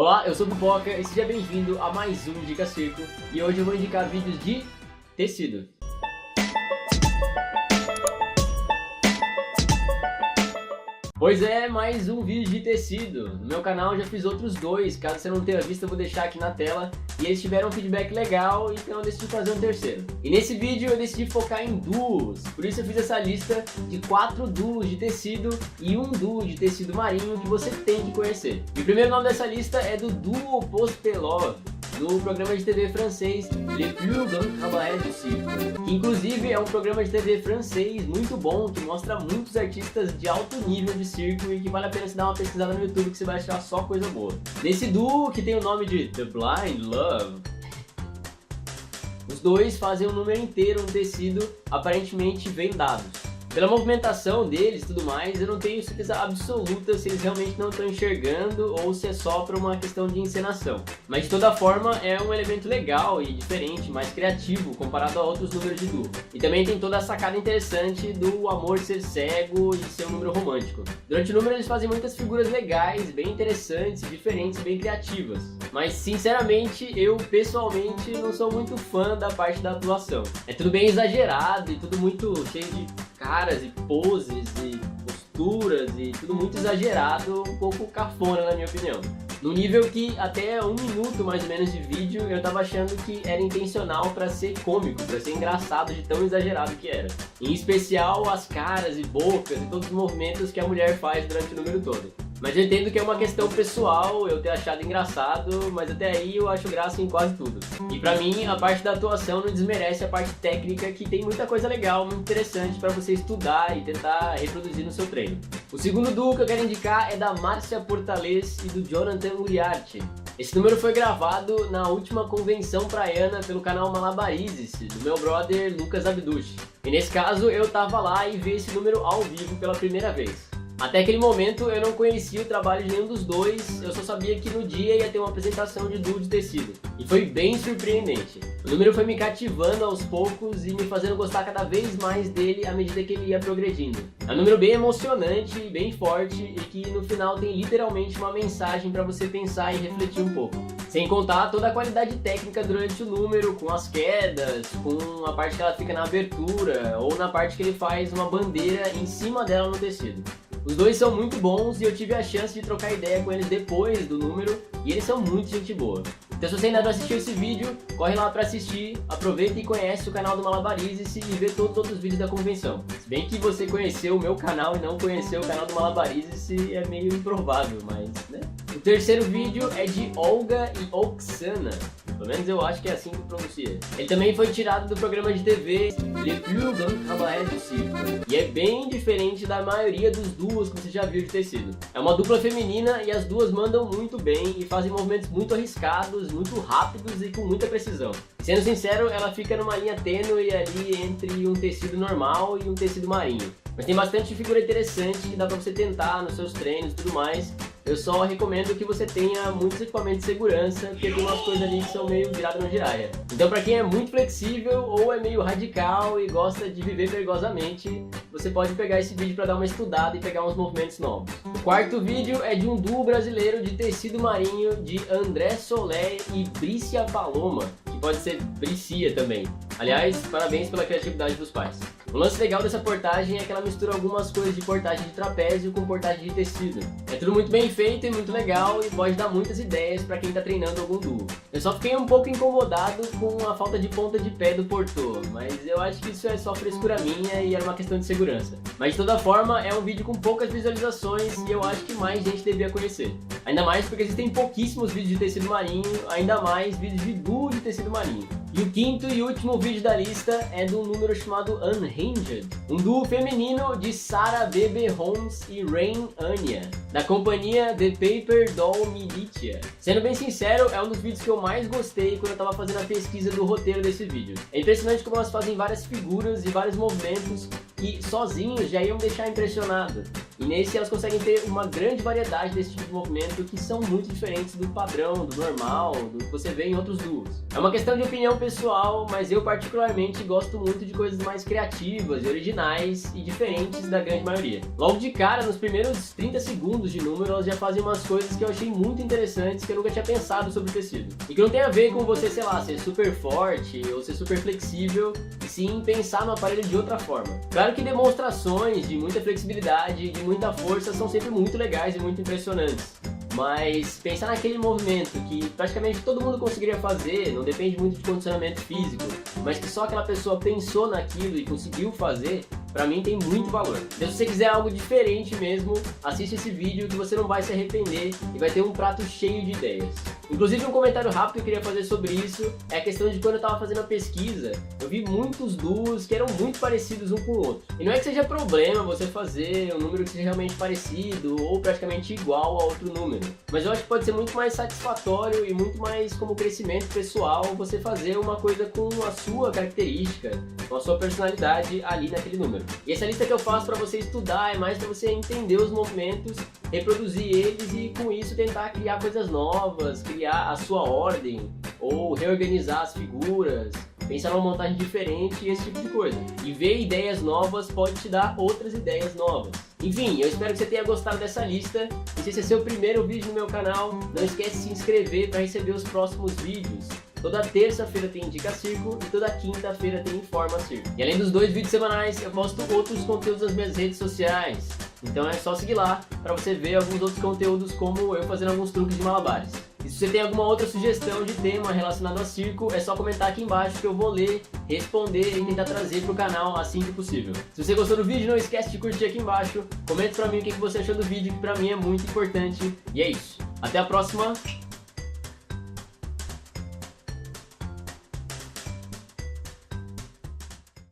Olá, eu sou o Pipoca e seja bem-vindo a mais um Dica Circo. E hoje eu vou indicar vídeos de tecido. Pois é, mais um vídeo de tecido. No meu canal eu já fiz outros dois, caso você não tenha visto eu vou deixar aqui na tela. E eles tiveram um feedback legal, então eu decidi fazer um terceiro. E nesse vídeo eu decidi focar em duos, por isso eu fiz essa lista de 4 duos de tecido e um duo de tecido marinho que você tem que conhecer. E o primeiro nome dessa lista é do duo Postelov, do programa de TV francês Le Plus Grand Cabaret du Cirque, que inclusive é um programa de TV francês muito bom, que mostra muitos artistas de alto nível de circo e que vale a pena você dar uma pesquisada no YouTube que você vai achar só coisa boa. Nesse duo, que tem o nome de The Blind Love, os dois fazem um número inteiro no tecido aparentemente vendados. Pela movimentação deles e tudo mais, eu não tenho certeza absoluta se eles realmente não estão enxergando ou se é só por uma questão de encenação. Mas de toda forma é um elemento legal e diferente, mais criativo comparado a outros números de duo. E também tem toda a sacada interessante do amor ser cego e ser um número romântico. Durante o número eles fazem muitas figuras legais, bem interessantes, diferentes e bem criativas. Mas sinceramente, eu pessoalmente não sou muito fã da parte da atuação. É tudo bem exagerado e tudo muito cheio de caras e poses e posturas e tudo muito exagerado, um pouco cafona na minha opinião. No nível que até 1 minuto mais ou menos de vídeo eu tava achando que era intencional pra ser cômico, pra ser engraçado de tão exagerado que era. Em especial as caras e bocas e todos os movimentos que a mulher faz durante o número todo. Mas eu entendo que é uma questão pessoal eu ter achado engraçado, mas até aí eu acho graça em quase tudo. E pra mim, a parte da atuação não desmerece a parte técnica, que tem muita coisa legal, muito interessante pra você estudar e tentar reproduzir no seu treino. O segundo duo que eu quero indicar é da Márcia Portales e do Jonathan Uriarte. Esse número foi gravado na última convenção praiana pelo canal Malabarizes, do meu brother Lucas Abduch. E nesse caso eu tava lá e vi esse número ao vivo pela primeira vez. Até aquele momento eu não conhecia o trabalho de nenhum dos dois, eu só sabia que no dia ia ter uma apresentação de duo de tecido. E foi bem surpreendente. O número foi me cativando aos poucos e me fazendo gostar cada vez mais dele à medida que ele ia progredindo. É um número bem emocionante, bem forte e que no final tem literalmente uma mensagem para você pensar e refletir um pouco. Sem contar toda a qualidade técnica durante o número, com as quedas, com a parte que ela fica na abertura ou na parte que ele faz uma bandeira em cima dela no tecido. Os dois são muito bons e eu tive a chance de trocar ideia com eles depois do número e eles são muito gente boa. Então se você ainda não assistiu esse vídeo, corre lá pra assistir, aproveita e conhece o canal do Malabarizes e vê todos os outros vídeos da convenção. Se bem que você conheceu o meu canal e não conheceu o canal do Malabarizes é meio improvável, mas né? O terceiro vídeo é de Olga e Oksana. Pelo menos eu acho que é assim que pronuncia. Ele também foi tirado do programa de TV Le Plus Grand Cabaret du Cirque. E é bem diferente da maioria dos duos que você já viu de tecido. É uma dupla feminina e as duas mandam muito bem e fazem movimentos muito arriscados, muito rápidos e com muita precisão. Sendo sincero, ela fica numa linha tênue ali entre um tecido normal e um tecido marinho. Mas tem bastante figura interessante que dá pra você tentar nos seus treinos e tudo mais. Eu só recomendo que você tenha muitos equipamentos de segurança, porque tem umas coisas ali que são meio viradas na giraia. Então pra quem é muito flexível ou é meio radical e gosta de viver perigosamente, você pode pegar esse vídeo pra dar uma estudada e pegar uns movimentos novos. O quarto vídeo é de um duo brasileiro de tecido marinho de André Solé e Brícia Paloma, que pode ser Bricia também. Aliás, parabéns pela criatividade dos pais. O lance legal dessa portagem é que ela mistura algumas coisas de portagem de trapézio com portagem de tecido. É tudo muito bem feito e muito legal e pode dar muitas ideias para quem está treinando algum duo. Eu só fiquei um pouco incomodado com a falta de ponta de pé do portô, mas eu acho que isso é só frescura minha e era uma questão de segurança. Mas de toda forma é um vídeo com poucas visualizações e eu acho que mais gente devia conhecer. Ainda mais porque existem pouquíssimos vídeos de tecido marinho, ainda mais vídeos de duo de tecido marinho. E o quinto e último vídeo da lista é de um número chamado Unhinged, um duo feminino de Sarah Bebe Holmes e Rain Anya, da companhia The Paper Doll Militia. Sendo bem sincero, é um dos vídeos que eu mais gostei quando eu tava fazendo a pesquisa do roteiro desse vídeo. É impressionante como elas fazem várias figuras e vários movimentos que sozinhos já iam me deixar impressionado. E nesse elas conseguem ter uma grande variedade desse tipo de movimento que são muito diferentes do padrão, do normal, do que você vê em outros duos. É uma questão de opinião pessoal, mas eu particularmente gosto muito de coisas mais criativas e originais e diferentes da grande maioria. Logo de cara, nos primeiros 30 segundos de número, elas já fazem umas coisas que eu achei muito interessantes que eu nunca tinha pensado sobre o tecido. E que não tem a ver com você, sei lá, ser super forte ou ser super flexível, e sim pensar no aparelho de outra forma. Claro que demonstrações de muita flexibilidade e de muita força são sempre muito legais e muito impressionantes. Mas pensar naquele movimento que praticamente todo mundo conseguiria fazer, não depende muito de condicionamento físico, mas que só aquela pessoa pensou naquilo e conseguiu fazer, pra mim tem muito valor. Então, se você quiser algo diferente mesmo, assiste esse vídeo que você não vai se arrepender e vai ter um prato cheio de ideias. Inclusive, um comentário rápido que eu queria fazer sobre isso é a questão de quando eu tava fazendo a pesquisa, eu vi muitos duos que eram muito parecidos um com o outro. E não é que seja problema você fazer um número que seja realmente parecido ou praticamente igual a outro número, mas eu acho que pode ser muito mais satisfatório e muito mais como crescimento pessoal você fazer uma coisa com a sua característica, com a sua personalidade ali naquele número. E essa lista que eu faço para você estudar é mais para você entender os movimentos, reproduzir eles e com isso tentar criar coisas novas, criar a sua ordem ou reorganizar as figuras, pensar numa montagem diferente e esse tipo de coisa. E ver ideias novas pode te dar outras ideias novas. Enfim, eu espero que você tenha gostado dessa lista. E se esse é seu primeiro vídeo no meu canal, não esquece de se inscrever para receber os próximos vídeos. Toda terça-feira tem Dica Circo e toda quinta-feira tem Informa Circo. E além dos 2 vídeos semanais, eu posto outros conteúdos nas minhas redes sociais. Então é só seguir lá para você ver alguns outros conteúdos como eu fazendo alguns truques de malabares. E se você tem alguma outra sugestão de tema relacionado a circo, é só comentar aqui embaixo que eu vou ler, responder e tentar trazer para o canal assim que possível. Se você gostou do vídeo, não esquece de curtir aqui embaixo, comenta pra mim o que você achou do vídeo, que pra mim é muito importante. E é isso. Até a próxima!